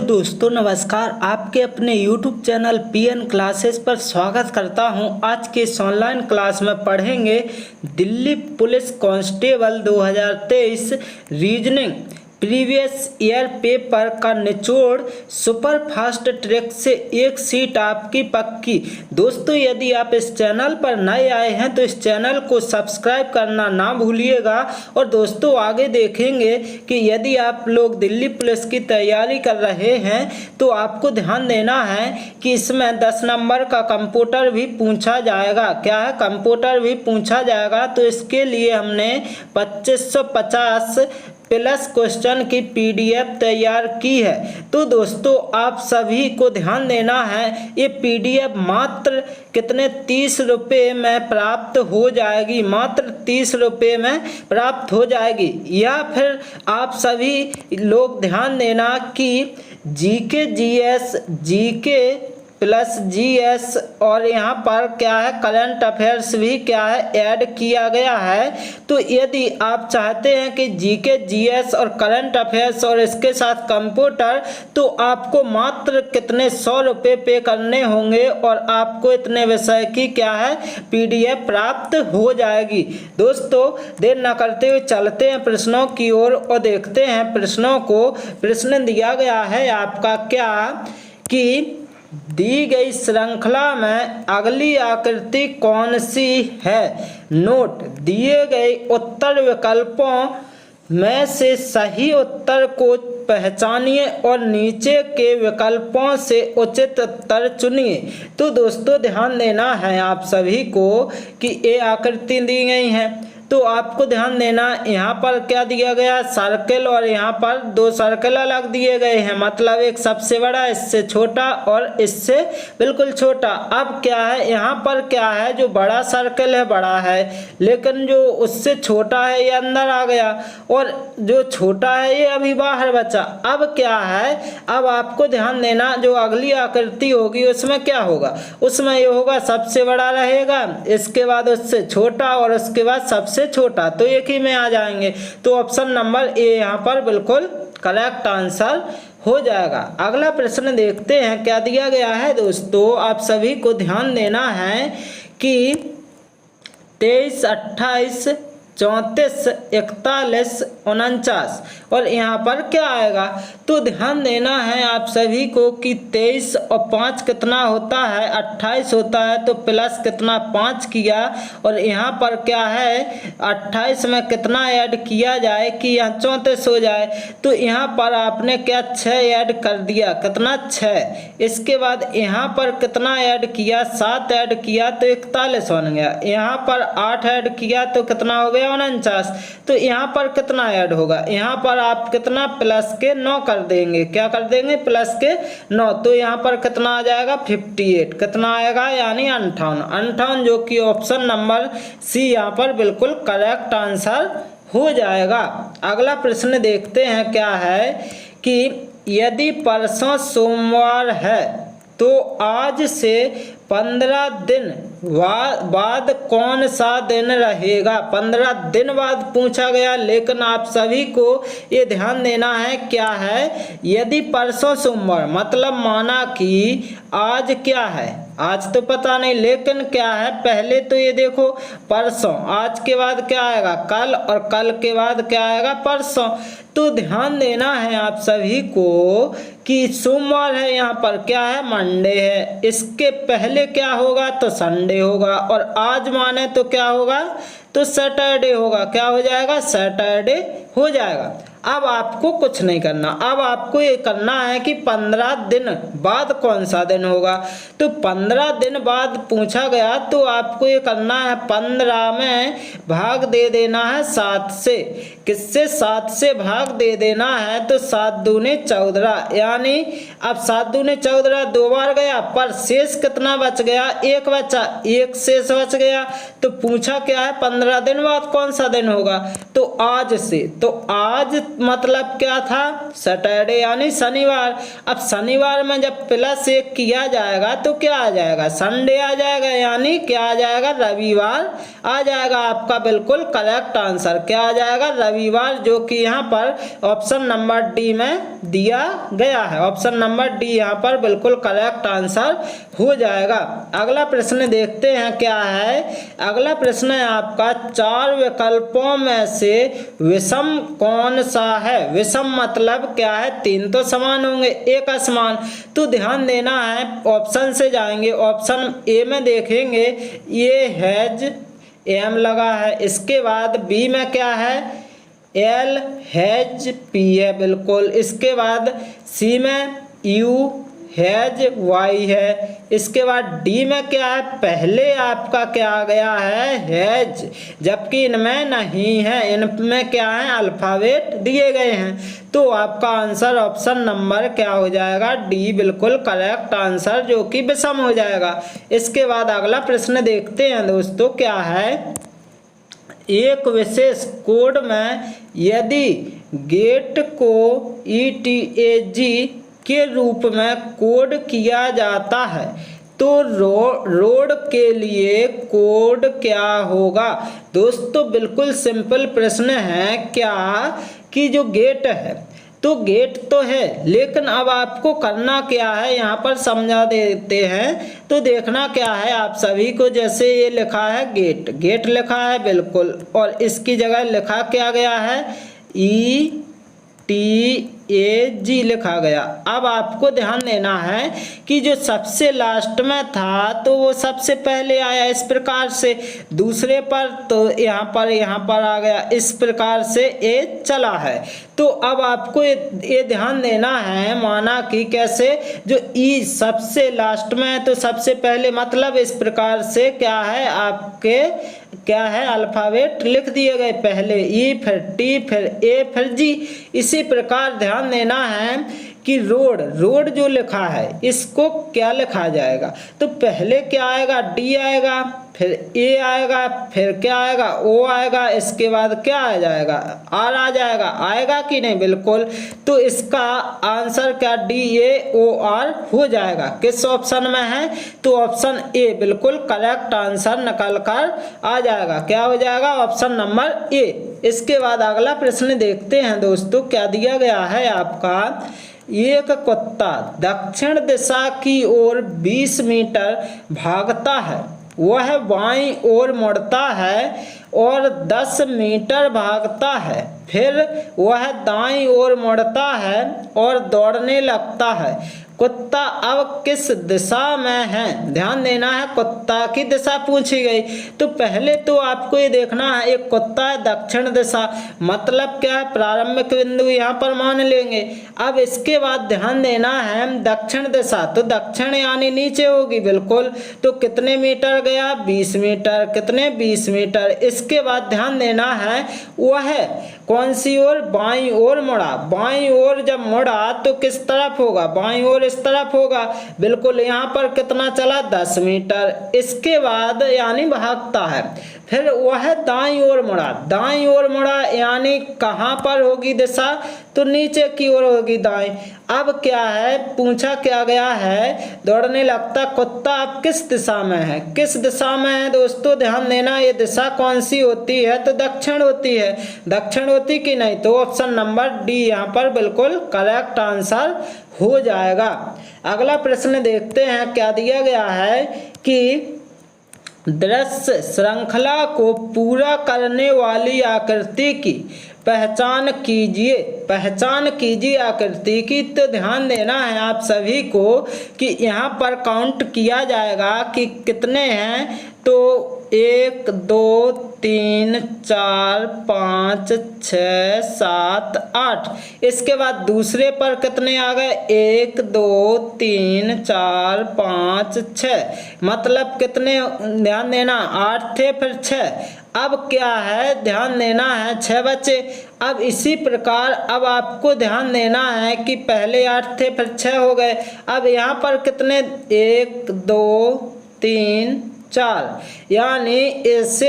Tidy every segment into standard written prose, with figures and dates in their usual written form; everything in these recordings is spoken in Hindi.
दोस्तों नमस्कार, आपके अपने YouTube चैनल पीएन क्लासेस पर स्वागत करता हूं। आज के इस ऑनलाइन क्लास में पढ़ेंगे Delhi police constable 2023 reasoning previous year paper का निचोड़। सुपर फास्ट ट्रैक से एक सीट आपकी पक्की। दोस्तों यदि आप इस चैनल पर नए आए हैं तो इस चैनल को सब्सक्राइब करना ना भूलिएगा। और दोस्तों आगे देखेंगे कि यदि आप लोग दिल्ली पुलिस की तैयारी कर रहे हैं तो आपको ध्यान देना है कि इसमें 10 नंबर का कंप्यूटर भी पूछा जाएगा। क्या है? कंप्यूटर भी पूछा जाएगा। तो इसके लिए हमने 2550 प्लस क्वेश्चन की पीडीएफ तैयार की है। तो दोस्तों आप सभी को ध्यान देना है, ये पीडीएफ मात्र कितने 30 रुपये में प्राप्त हो जाएगी। मात्र 30 रुपये में प्राप्त हो जाएगी। या फिर आप सभी लोग ध्यान देना कि GK GS GK plus GS और यहाँ पर क्या है करंट अफेयर्स भी क्या है ऐड किया गया है। तो यदि आप चाहते हैं कि जीके जीएस और करंट अफेयर्स और इसके साथ कंप्यूटर, तो आपको मात्र कितने 100 रुपये पे करने होंगे और आपको इतने विषय की क्या है पीडीएफ प्राप्त हो जाएगी। दोस्तों देर न करते हुए चलते हैं प्रश्नों की ओर और देखते हैं प्रश्नों को। प्रश्न दिया गया है आपका क्या कि दी गई श्रृंखला में अगली आकृति कौन सी है। नोट, दिए गए उत्तर विकल्पों में से सही उत्तर को पहचानिए और नीचे के विकल्पों से उचित उत्तर चुनिए। तो दोस्तों ध्यान देना है आप सभी को कि ये आकृति दी गई है। तो आपको ध्यान देना, यहाँ पर क्या दिया गया सर्कल और यहाँ पर 2 सर्कल अलग दिए गए हैं। मतलब एक सबसे बड़ा, इससे छोटा और इससे बिल्कुल छोटा। अब क्या है यहाँ पर क्या है, जो बड़ा सर्कल है बड़ा है, लेकिन जो उससे छोटा है ये अंदर आ गया और जो छोटा है ये अभी बाहर बचा। अब क्या है, अब आपको ध्यान देना जो अगली आकृति होगी उसमें क्या होगा, उसमें ये होगा सबसे बड़ा रहेगा, इसके बाद उससे छोटा और उसके बाद सबसे छोटा। तो एक ही में आ जाएंगे। तो ऑप्शन नंबर ए यहाँ पर बिल्कुल करेक्ट आंसर हो जाएगा। अगला प्रश्न देखते हैं क्या दिया गया है। दोस्तों आप सभी को ध्यान देना है कि 23, 28, 34, 41, 49 और यहाँ पर क्या आएगा। तो ध्यान देना है आप सभी को कि 23 और 5 कितना होता है 28 होता है। तो प्लस कितना 5 किया और यहाँ पर क्या है 28 में कितना ऐड किया जाए कि यहाँ 34 हो जाए। तो यहाँ पर आपने क्या 6 ऐड कर दिया, कितना 6। इसके बाद यहाँ पर कितना ऐड किया 7 ऐड किया तो 41 बन गया। यहाँ पर 8 ऐड किया तो कितना हो गया 49। तो यहाँ पर कितना ऐड होगा, यहाँ पर आप कितना प्लस के 9 कर देंगे। क्या कर देंगे प्लस के 9। तो यहाँ पर कितना आ जाएगा 58। कितना आएगा यानी 58, जो कि ऑप्शन नंबर सी यहाँ पर बिल्कुल करेक्ट आंसर हो जाएगा। अगला प्रश्न देखते हैं क्या है कि यदि परसों सोमवार है तो आज से 15 दिन बाद कौन सा दिन रहेगा। 15 दिन बाद पूछा गया, लेकिन आप सभी को ये ध्यान देना है क्या है, यदि परसों सोमवार मतलब माना कि आज क्या है, आज तो पता नहीं, लेकिन क्या है पहले तो ये देखो परसों, आज के बाद क्या आएगा कल और कल के बाद क्या आएगा परसों। तो ध्यान देना है आप सभी को कि सोमवार है, यहाँ पर क्या है मंडे है, इसके पहले क्या होगा तो संडे होगा और आज माने तो क्या होगा तो सैटरडे होगा। क्या हो जाएगा सैटरडे हो जाएगा। अब आपको कुछ नहीं करना, अब आपको ये करना है कि 15 दिन बाद कौन सा दिन होगा। तो 15 दिन बाद पूछा गया तो आपको ये करना है 15 में भाग दे देना है 7 से। किससे 7 से भाग दे देना है तो 7 दूने 14, यानी अब 7 दूने 14 2 बार गया पर शेष कितना बच गया, 1 बचा, 1 शेष बच गया। तो पूछा क्या है 15 दिन बाद कौन सा दिन होगा तो आज से। तो आज मतलब क्या था, सैटरडे यानी शनिवार। अब शनिवार में जब +1 किया जाएगा तो क्या आ जाएगा, संडे आ जाएगा, यानी क्या आ जाएगा, रविवार आ जाएगा। आपका बिल्कुल करेक्ट आंसर क्या आ जाएगा, रविवार, जो कि यहाँ पर ऑप्शन नंबर डी में दिया गया है। ऑप्शन नंबर डी यहाँ पर बिल्कुल करेक्ट आंसर हो जाएगा। अगला प्रश्न देखते हैं क्या है। अगला प्रश्न है आपका, 4 विकल्पों में से विषम कौन सा है। विषम मतलब क्या है, 3 तो समान होंगे, 1 असमान। तो ध्यान देना है, ऑप्शन से जाएंगे। ऑप्शन ए में देखेंगे ये हैज, एम लगा है। इसके बाद बी में क्या है, एल हैज, पी है बिल्कुल। इसके बाद सी में यू हैज, वाई है। इसके बाद डी में क्या है, पहले आपका क्या आ गया है, हैज, जबकि इनमें नहीं है, इनमें क्या है, अल्फाबेट दिए गए हैं। तो आपका आंसर ऑप्शन नंबर क्या हो जाएगा, डी बिल्कुल करेक्ट आंसर, जो कि विषम हो जाएगा। इसके बाद अगला प्रश्न देखते हैं दोस्तों, क्या है, एक विशेष कोड में यदि गेट को ETAG के रूप में कोड किया जाता है तो रोड के लिए कोड क्या होगा। दोस्तों बिल्कुल सिंपल प्रश्न है, क्या कि जो गेट है तो गेट तो है, लेकिन अब आपको करना क्या है, यहाँ पर समझा देते हैं। तो देखना क्या है आप सभी को, जैसे ये लिखा है गेट, गेट लिखा है बिल्कुल, और इसकी जगह लिखा क्या गया है, ETAG लिखा गया। अब आपको ध्यान देना है कि जो सबसे लास्ट में था तो वो सबसे पहले आया इस प्रकार से, दूसरे पर तो यहाँ पर आ गया, इस प्रकार से ये चला है। तो अब आपको ये ध्यान देना है, माना कि कैसे, जो ई सबसे लास्ट में है तो सबसे पहले, मतलब इस प्रकार से क्या है, आपके क्या है, अल्फाबेट लिख दिए गए, पहले ई, फिर टी, फिर ए, फिर जी। इसी प्रकार ध्यान देना है कि रोड जो लिखा है इसको क्या लिखा जाएगा। तो पहले क्या आएगा, डी आएगा, फिर ए आएगा, फिर क्या आएगा, ओ आएगा, इसके बाद क्या आ जाएगा, आर आ जाएगा। आएगा कि नहीं, बिल्कुल। तो इसका आंसर क्या, DAOR हो जाएगा। किस ऑप्शन में है, तो ऑप्शन ए बिल्कुल करेक्ट आंसर निकल कर आ जाएगा। क्या हो जाएगा, ऑप्शन नंबर ए। इसके बाद अगला प्रश्न देखते हैं दोस्तों, क्या दिया गया है आपका, एक कुत्ता दक्षिण दिशा की ओर 20 मीटर भागता है, वह बाईं ओर मुड़ता है और 10 मीटर भागता है, फिर वह दाईं ओर मुड़ता है और दौड़ने लगता है। कुत्ता अब किस दिशा में है। ध्यान देना है, कुत्ता की दिशा पूछी गई। तो पहले तो आपको ये देखना है, एक कुत्ता है दक्षिण दिशा, मतलब क्या है, प्रारंभिक बिंदु यहाँ पर मान लेंगे। अब इसके बाद ध्यान देना है, दक्षिण दिशा, तो दक्षिण यानी नीचे होगी बिल्कुल। तो कितने मीटर गया, 20 मीटर। कितने, 20 मीटर। इसके बाद ध्यान देना है, वह कौन सी ओर, बाईं ओर मुड़ा। बाईं ओर जब मुड़ा तो किस तरफ होगा, बाईं ओर इस तरफ होगा बिल्कुल। यहाँ पर कितना चला, 10 मीटर। इसके बाद यानी भागता है, फिर वह दाईं ओर मुड़ा। दाईं ओर मुड़ा यानी कहाँ पर होगी दिशा, तो नीचे की ओर होगी, दाईं। अब क्या है, पूछा क्या गया है, दौड़ने लगता कुत्ता अब किस दिशा में है। किस दिशा में है दोस्तों, ध्यान देना, ये दिशा कौन सी होती है, तो दक्षिण होती है। दक्षिण होती कि नहीं, तो ऑप्शन नंबर डी यहाँ पर बिल्कुल करेक्ट आंसर हो जाएगा। अगला प्रश्न देखते हैं, क्या दिया गया है कि दृश्य श्रृंखला को पूरा करने वाली आकृति की पहचान कीजिए। पहचान कीजिए आकृति की। तो ध्यान देना है आप सभी को कि यहाँ पर काउंट किया जाएगा कि कितने हैं। तो 1 2 3 4 5 6 7 8। इसके बाद दूसरे पर कितने आ गए, 1 2 3 4 5 6, मतलब कितने, ध्यान देना 8 थे, फिर 6। अब क्या है, ध्यान देना है 6 बचे। अब इसी प्रकार अब आपको ध्यान देना है कि पहले 8 थे, फिर 6 हो गए। अब यहाँ पर कितने, 1 2 3 4, यानी इस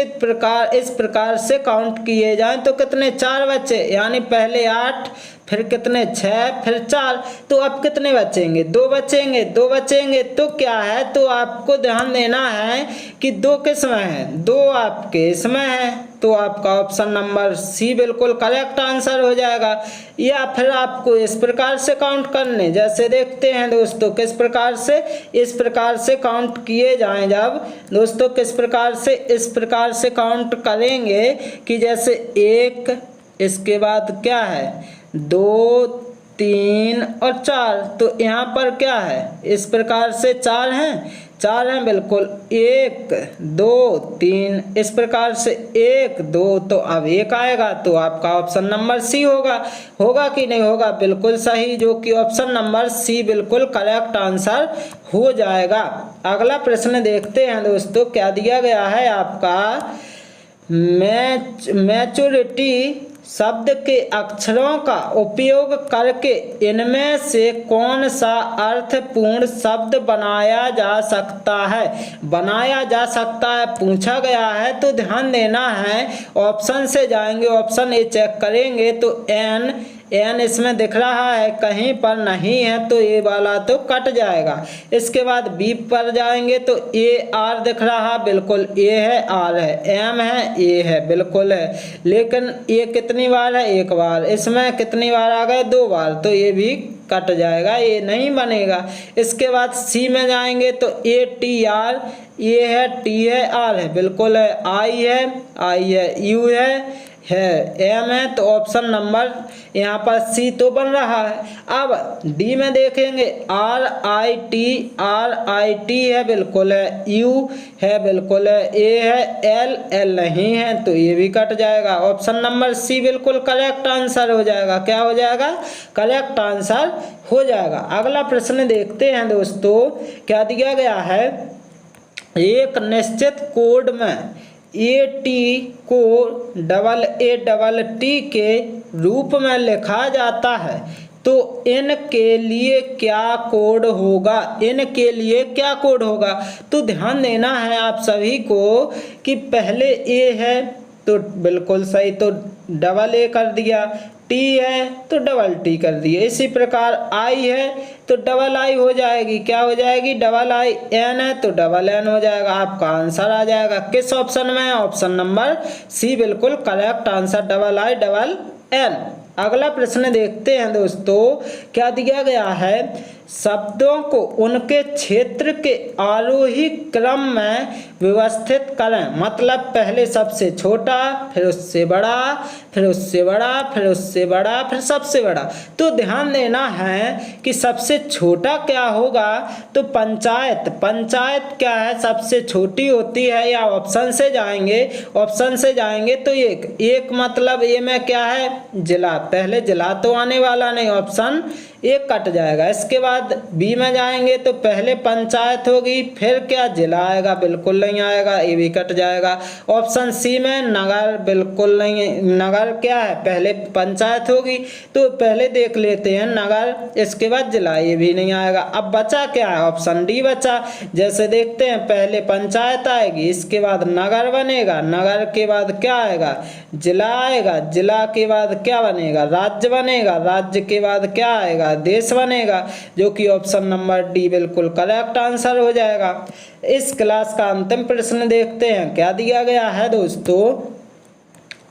प्रकार से काउंट किए जाएं तो कितने 4 बचे, यानी पहले 8, फिर कितने 6, फिर 4, तो अब कितने बचेंगे 2 बचेंगे। 2 बचेंगे तो क्या है, तो आपको ध्यान देना है कि 2 किस में है, 2 आपके इसमें है, तो आपका ऑप्शन नंबर सी बिल्कुल करेक्ट आंसर हो जाएगा। या फिर आपको इस प्रकार से काउंट करने, जैसे देखते हैं दोस्तों किस प्रकार से, इस प्रकार से काउंट किए जाएं जब दोस्तों किस प्रकार से, इस प्रकार से काउंट करेंगे कि जैसे 1, इसके बाद क्या है 2, 3 और 4, तो यहाँ पर क्या है इस प्रकार से 4 हैं बिल्कुल, 1, 2, 3, इस प्रकार से 1, 2, तो अब 1 आएगा, तो आपका ऑप्शन नंबर सी होगा कि नहीं होगा, बिल्कुल सही, जो कि ऑप्शन नंबर सी बिल्कुल करेक्ट आंसर हो जाएगा। अगला प्रश्न देखते हैं दोस्तों, क्या दिया गया है आपका, मैच्योरिटी शब्द के अक्षरों का उपयोग करके इनमें से कौन सा अर्थपूर्ण शब्द बनाया जा सकता है पूछा गया है। तो ध्यान देना है, ऑप्शन से जाएंगे, ऑप्शन ए चेक करेंगे तो एन इसमें दिख रहा है, कहीं पर नहीं है तो ये वाला तो कट जाएगा। इसके बाद बी पर जाएंगे तो ए आर दिख रहा, बिल्कुल ए है, आर है, एम है, ए है, बिल्कुल है, लेकिन ये कितनी बार है, 1 बार, इसमें कितनी बार आ गए 2 बार, तो ये भी कट जाएगा, ये नहीं बनेगा। इसके बाद सी में जाएंगे तो ए टी आर, ए है, टी है, आर है, बिल्कुल है, आई है, यू है, एम है, तो ऑप्शन नंबर यहाँ पर सी तो बन रहा है। अब डी में देखेंगे आर आई टी है, बिल्कुल है, यू है, बिल्कुल है, ए है, एल नहीं है, तो ये भी कट जाएगा। ऑप्शन नंबर सी बिल्कुल करेक्ट आंसर हो जाएगा। क्या हो जाएगा, करेक्ट आंसर हो जाएगा। अगला प्रश्न देखते हैं दोस्तों, क्या दिया गया है, एक निश्चित कोड में AT को AAT के रूप में लिखा जाता है, तो इन के लिए क्या कोड होगा, तो ध्यान देना है आप सभी को कि पहले A है तो बिल्कुल सही, तो AA कर दिया, T है तो T कर दिए, इसी प्रकार I है तो II हो जाएगी, क्या हो जाएगी II, N है तो N हो जाएगा, आपका आंसर आ जाएगा किस ऑप्शन में, ऑप्शन नंबर सी बिल्कुल करेक्ट आंसर, II अगला प्रश्न देखते हैं दोस्तों, क्या दिया गया है, शब्दों को उनके क्षेत्र के आरोही क्रम में व्यवस्थित करें, मतलब पहले सबसे छोटा, फिर उससे बड़ा, फिर उससे बड़ा, फिर उससे बड़ा, फिर सबसे बड़ा। तो ध्यान देना है कि सबसे छोटा क्या होगा, तो पंचायत क्या है, सबसे छोटी होती है, या ऑप्शन से जाएंगे तो एक मतलब ए में क्या है, जिला, पहले जिला तो आने वाला नहीं, ऑप्शन एक कट जाएगा। इसके बाद बी में जाएंगे तो पहले पंचायत होगी, फिर क्या जिला आएगा, बिल्कुल नहीं आएगा, ये भी कट जाएगा। ऑप्शन सी में नगर, बिल्कुल नहीं, नगर क्या है, पहले पंचायत होगी, तो पहले देख लेते हैं नगर, इसके बाद जिला, ये भी नहीं आएगा। अब बचा क्या है, ऑप्शन डी बचा, जैसे देखते हैं पहले पंचायत आएगी, इसके बाद नगर बनेगा, नगर के बाद क्या आएगा, जिला आएगा, जिला के बाद क्या बनेगा, राज्य बनेगा, राज्य के बाद क्या आएगा, देश बनेगा, जो कि ऑप्शन नंबर डी बिल्कुल करेक्ट आंसर हो जाएगा। इस क्लास का अंतिम प्रश्न देखते हैं, क्या दिया गया है दोस्तों,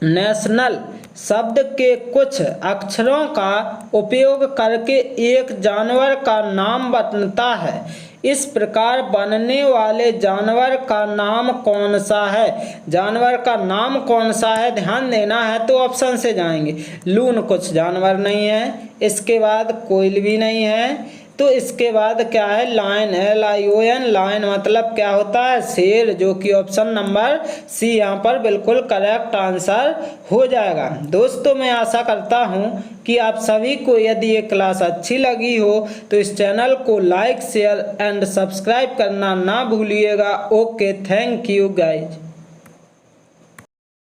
नेशनल शब्द के कुछ अक्षरों का उपयोग करके एक जानवर का नाम बनता है, इस प्रकार बनने वाले जानवर का नाम कौन सा है, जानवर का नाम कौन सा है, ध्यान देना है। तो ऑप्शन से जाएंगे, लून कुछ जानवर नहीं है, इसके बाद कोयल भी नहीं है, तो इसके बाद क्या है, लायन, LION, लायन मतलब क्या होता है, शेर, जो कि ऑप्शन नंबर सी यहाँ पर बिल्कुल करेक्ट आंसर हो जाएगा। दोस्तों मैं आशा करता हूँ कि आप सभी को यदि ये क्लास अच्छी लगी हो तो इस चैनल को लाइक, शेयर एंड सब्सक्राइब करना ना भूलिएगा। Okay, thank you guys.